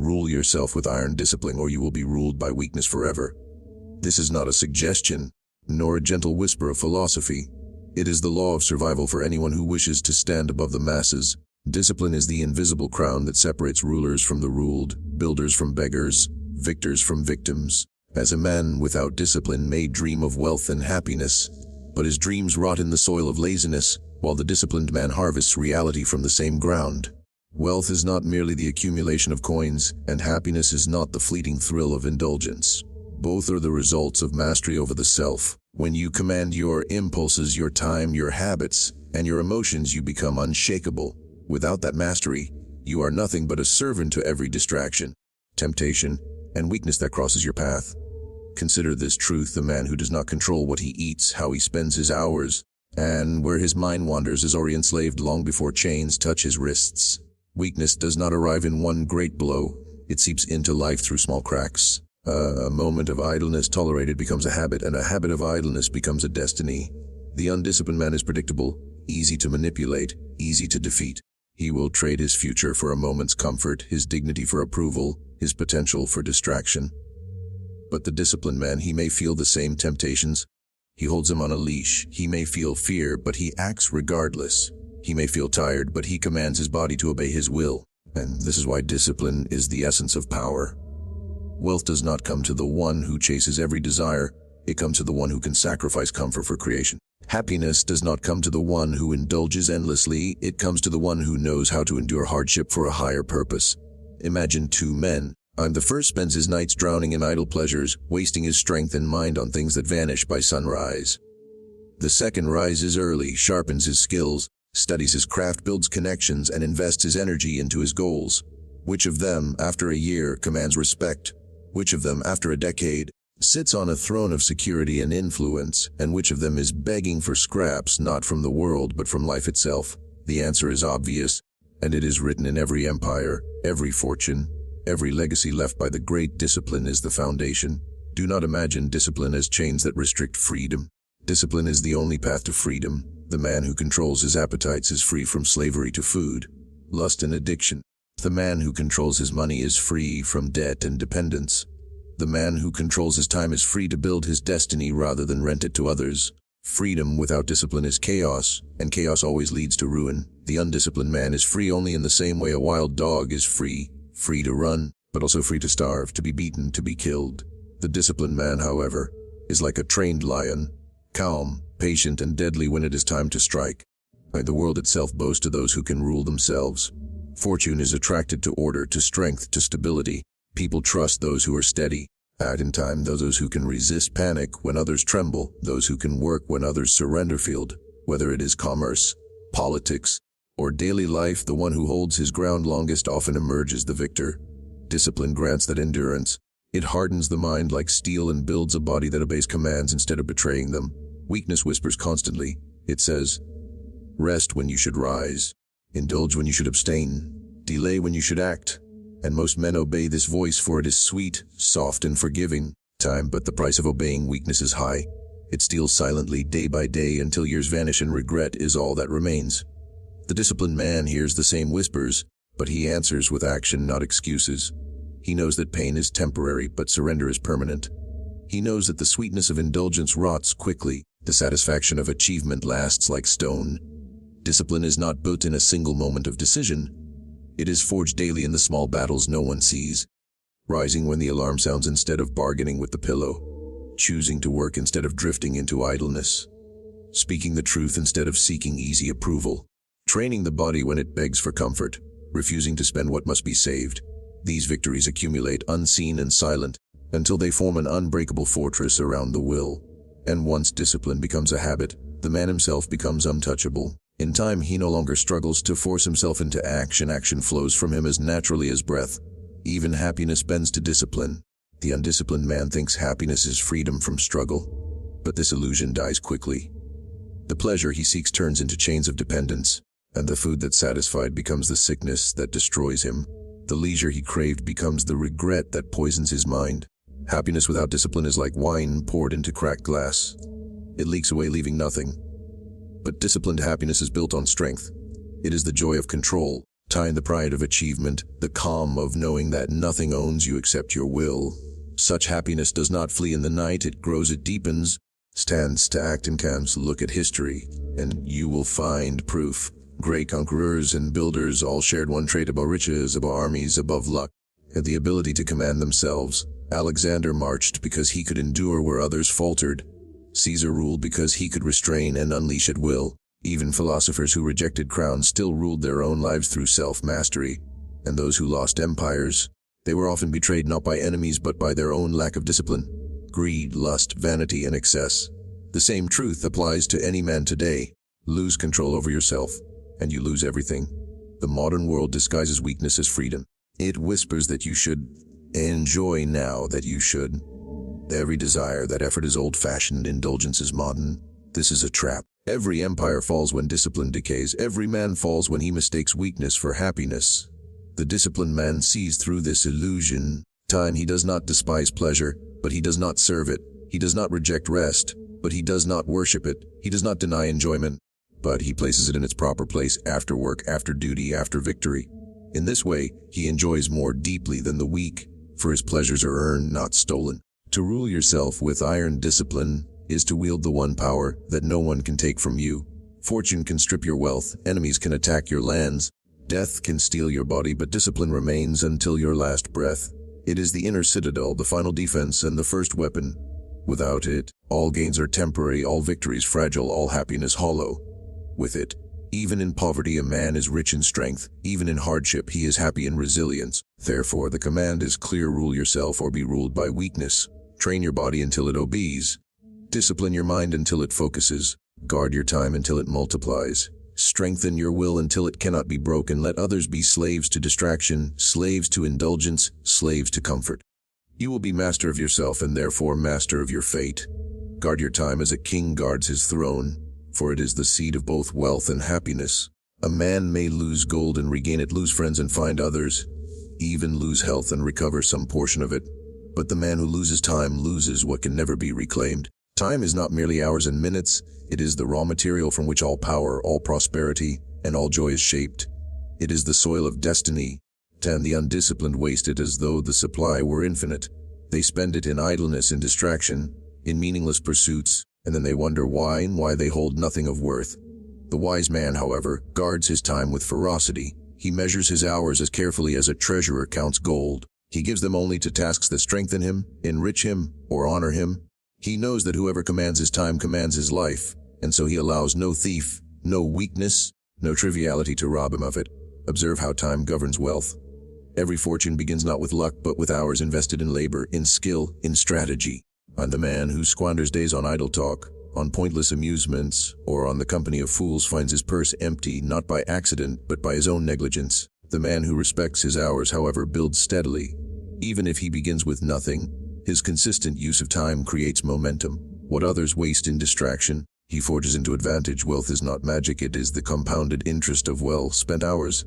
Rule yourself with iron discipline, or you will be ruled by weakness forever. This is not a suggestion, nor a gentle whisper of philosophy. It is the law of survival for anyone who wishes to stand above the masses. Discipline is the invisible crown that separates rulers from the ruled, builders from beggars, victors from victims. As a man without discipline may dream of wealth and happiness, but his dreams rot in the soil of laziness, while the disciplined man harvests reality from the same ground. Wealth is not merely the accumulation of coins, and happiness is not the fleeting thrill of indulgence. Both are the results of mastery over the self. When you command your impulses, your time, your habits, and your emotions, you become unshakable. Without that mastery, you are nothing but a servant to every distraction, temptation, and weakness that crosses your path. Consider this truth: the man who does not control what he eats, how he spends his hours, and where his mind wanders is already enslaved long before chains touch his wrists. Weakness does not arrive in one great blow. It seeps into life through small cracks. A moment of idleness tolerated becomes a habit, and a habit of idleness becomes a destiny. The undisciplined man is predictable, easy to manipulate, easy to defeat. He will trade his future for a moment's comfort, his dignity for approval, his potential for distraction. But the disciplined man, he may feel the same temptations. He holds them on a leash. He may feel fear, but he acts regardless. He may feel tired, but he commands his body to obey his will. And this is why discipline is the essence of power. Wealth does not come to the one who chases every desire. It comes to the one who can sacrifice comfort for creation. Happiness does not come to the one who indulges endlessly. It comes to the one who knows how to endure hardship for a higher purpose. Imagine two men. The first spends his nights drowning in idle pleasures, wasting his strength and mind on things that vanish by sunrise. The second rises early, sharpens his skills, studies his craft, builds connections, and invests his energy into his goals. Which of them, after a year, commands respect? Which of them, after a decade, sits on a throne of security and influence? And which of them is begging for scraps, not from the world, but from life itself? The answer is obvious, and it is written in every empire, every fortune, every legacy left by the great. Discipline is the foundation. Do not imagine discipline as chains that restrict freedom. Discipline is the only path to freedom. The man who controls his appetites is free from slavery to food, lust, and addiction. The man who controls his money is free from debt and dependence. The man who controls his time is free to build his destiny rather than rent it to others. Freedom without discipline is chaos, and chaos always leads to ruin. The undisciplined man is free only in the same way a wild dog is free to run, but also free to starve, to be beaten, to be killed. The disciplined man, however, is like a trained lion, calm, patient, and deadly when it is time to strike. The world itself bows to those who can rule themselves. Fortune is attracted to order, to strength, to stability. People trust those who are steady. In time, those who can resist panic when others tremble, those who can work when others surrender. Field, whether it is commerce, politics, or daily life, the one who holds his ground longest often emerges the victor. Discipline grants that endurance. It hardens the mind like steel and builds a body that obeys commands instead of betraying them. Weakness whispers constantly. It says, rest when you should rise, indulge when you should abstain, delay when you should act. And most men obey this voice, for it is sweet, soft, and forgiving. But the price of obeying weakness is high. It steals silently day by day until years vanish and regret is all that remains. The disciplined man hears the same whispers, but he answers with action, not excuses. He knows that pain is temporary, but surrender is permanent. He knows that the sweetness of indulgence rots quickly. The satisfaction of achievement lasts like stone. Discipline is not built in a single moment of decision. It is forged daily in the small battles no one sees. Rising when the alarm sounds instead of bargaining with the pillow. Choosing to work instead of drifting into idleness. Speaking the truth instead of seeking easy approval. Training the body when it begs for comfort. Refusing to spend what must be saved. These victories accumulate unseen and silent until they form an unbreakable fortress around the will. And once discipline becomes a habit, the man himself becomes untouchable. In time, he no longer struggles to force himself into action. Action flows from him as naturally as breath. Even happiness bends to discipline. The undisciplined man thinks happiness is freedom from struggle, but this illusion dies quickly. The pleasure he seeks turns into chains of dependence, and the food that satisfied becomes the sickness that destroys him. The leisure he craved becomes the regret that poisons his mind. Happiness without discipline is like wine poured into cracked glass. It leaks away, leaving nothing. But disciplined happiness is built on strength. It is the joy of control, Time, the pride of achievement, the calm of knowing that nothing owns you except your will. Such happiness does not flee in the night, it grows, it deepens, stands to act and comes. Look at history, and you will find proof. Great conquerors and builders all shared one trait: above riches, above armies, above luck, had the ability to command themselves. Alexander marched because he could endure where others faltered. Caesar ruled because he could restrain and unleash at will. Even philosophers who rejected crowns still ruled their own lives through self-mastery. And those who lost empires, they were often betrayed not by enemies but by their own lack of discipline. Greed, lust, vanity, and excess. The same truth applies to any man today. Lose control over yourself, and you lose everything. The modern world disguises weakness as freedom. It whispers that you should enjoy now, that you should. Every desire, that effort is old-fashioned, indulgence is modern. This is a trap. Every empire falls when discipline decays. Every man falls when he mistakes weakness for happiness. The disciplined man sees through this illusion. Time, he does not despise pleasure, but he does not serve it. He does not reject rest, but he does not worship it. He does not deny enjoyment, but he places it in its proper place, after work, after duty, after victory. In this way, he enjoys more deeply than the weak, for his pleasures are earned, not stolen. To rule yourself with iron discipline is to wield the one power that no one can take from you. Fortune can strip your wealth, enemies can attack your lands, death can steal your body, but discipline remains until your last breath. It is the inner citadel, the final defense, and the first weapon. Without it, all gains are temporary, all victories fragile, all happiness hollow. With it, even in poverty a man is rich in strength, even in hardship he is happy in resilience. Therefore the command is clear: rule yourself or be ruled by weakness. Train your body until it obeys. Discipline your mind until it focuses. Guard your time until it multiplies. Strengthen your will until it cannot be broken. Let others be slaves to distraction, slaves to indulgence, slaves to comfort. You will be master of yourself and therefore master of your fate. Guard your time as a king guards his throne, for it is the seat of both wealth and happiness. A man may lose gold and regain it, lose friends and find others, even lose health and recover some portion of it. But the man who loses time loses what can never be reclaimed. Time is not merely hours and minutes, it is the raw material from which all power, all prosperity, and all joy is shaped. It is the soil of destiny, and the undisciplined waste it as though the supply were infinite. They spend it in idleness, in distraction, in meaningless pursuits, and then they wonder why and why they hold nothing of worth. The wise man, however, guards his time with ferocity. He measures his hours as carefully as a treasurer counts gold. He gives them only to tasks that strengthen him, enrich him, or honor him. He knows that whoever commands his time commands his life, and so he allows no thief, no weakness, no triviality to rob him of it. Observe how time governs wealth. Every fortune begins not with luck, but with hours invested in labor, in skill, in strategy. And the man who squanders days on idle talk, on pointless amusements, or on the company of fools finds his purse empty, not by accident, but by his own negligence. The man who respects his hours, however, builds steadily. Even if he begins with nothing, his consistent use of time creates momentum. What others waste in distraction, he forges into advantage. Wealth is not magic, it is the compounded interest of well-spent hours.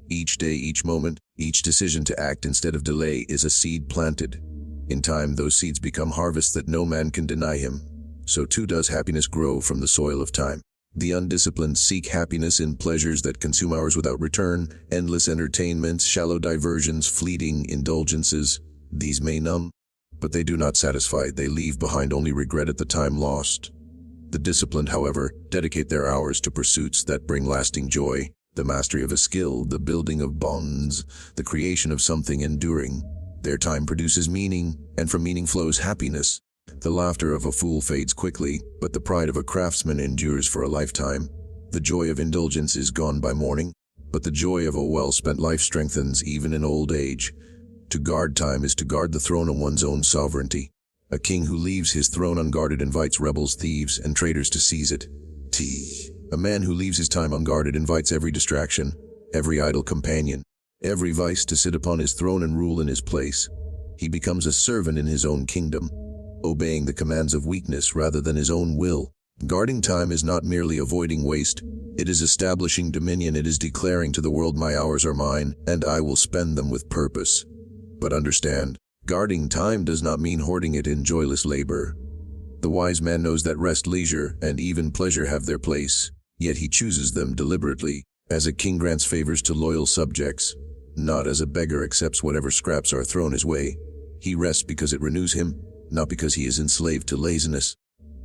Each day, each moment, each decision to act instead of delay is a seed planted. In time, those seeds become harvests that no man can deny him. So too does happiness grow from the soil of time. The undisciplined seek happiness in pleasures that consume hours without return, endless entertainments, shallow diversions, fleeting indulgences. These may numb, but they do not satisfy. They leave behind only regret at the time lost. The disciplined, however, dedicate their hours to pursuits that bring lasting joy, the mastery of a skill, the building of bonds, the creation of something enduring. Their time produces meaning, and from meaning flows happiness. The laughter of a fool fades quickly, but the pride of a craftsman endures for a lifetime. The joy of indulgence is gone by morning, but the joy of a well-spent life strengthens even in old age. To guard time is to guard the throne of one's own sovereignty. A king who leaves his throne unguarded invites rebels, thieves, and traitors to seize it. A man who leaves his time unguarded invites every distraction, every idle companion, every vice to sit upon his throne and rule in his place. He becomes a servant in his own kingdom, obeying the commands of weakness rather than his own will. Guarding time is not merely avoiding waste, it is establishing dominion. It is declaring to the world, my hours are mine, and I will spend them with purpose. But understand, guarding time does not mean hoarding it in joyless labor. The wise man knows that rest, leisure, and even pleasure have their place, yet he chooses them deliberately. As a king grants favors to loyal subjects, not as a beggar accepts whatever scraps are thrown his way. He rests because it renews him, not because he is enslaved to laziness.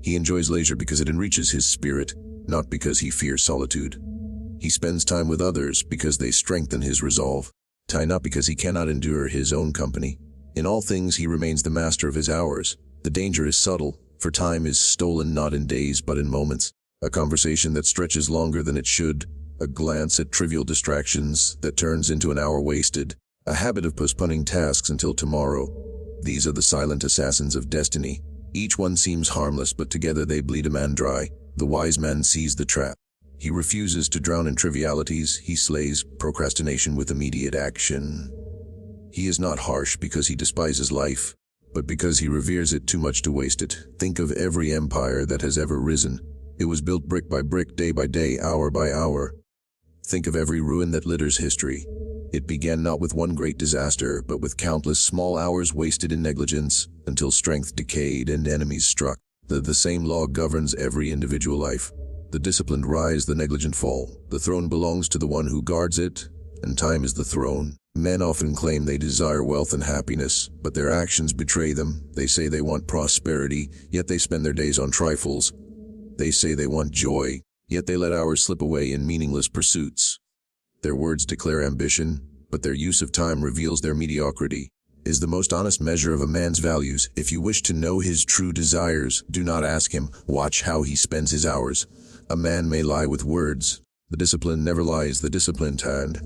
He enjoys leisure because it enriches his spirit, not because he fears solitude. He spends time with others because they strengthen his resolve, not because he cannot endure his own company. In all things he remains the master of his hours. The danger is subtle, for time is stolen not in days but in moments. A conversation that stretches longer than it should, a glance at trivial distractions that turns into an hour wasted, a habit of postponing tasks until tomorrow. These are the silent assassins of destiny. Each one seems harmless, but together they bleed a man dry. The wise man sees the trap. He refuses to drown in trivialities. He slays procrastination with immediate action. He is not harsh because he despises life, but because he reveres it too much to waste it. Think of every empire that has ever risen. It was built brick by brick, day by day, hour by hour. Think of every ruin that litters history. It began not with one great disaster, but with countless small hours wasted in negligence, until strength decayed and enemies struck. The same law governs every individual life. The disciplined rise, the negligent fall. The throne belongs to the one who guards it, and time is the throne. Men often claim they desire wealth and happiness, but their actions betray them. They say they want prosperity, yet they spend their days on trifles. They say they want joy, yet they let hours slip away in meaningless pursuits. Their words declare ambition, but their use of time reveals their mediocrity. Is the most honest measure of a man's values. If you wish to know his true desires, do not ask him. Watch how he spends his hours. A man may lie with words. The discipline never lies. The disciplined hand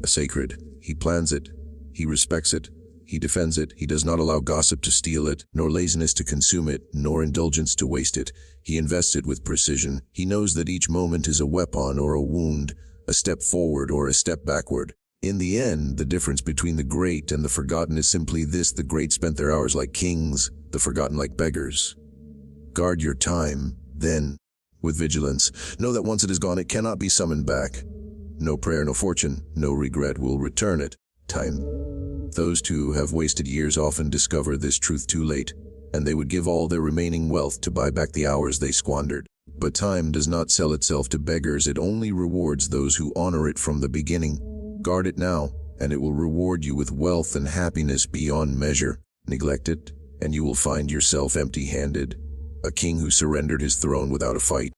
is sacred. He plans it. He respects it. He defends it. He does not allow gossip to steal it, nor laziness to consume it, nor indulgence to waste it. He invests it with precision. He knows that each moment is a weapon or a wound, a step forward or a step backward. In the end, the difference between the great and the forgotten is simply this: the great spent their hours like kings, the forgotten like beggars. Guard your time, then, with vigilance. Know that once it is gone, it cannot be summoned back. No prayer, no fortune, no regret will return it. Time. Those who have wasted years often discover this truth too late, and they would give all their remaining wealth to buy back the hours they squandered. But time does not sell itself to beggars. It only rewards those who honor it from the beginning. Guard it now, and it will reward you with wealth and happiness beyond measure. Neglect it, and you will find yourself empty-handed, a king who surrendered his throne without a fight.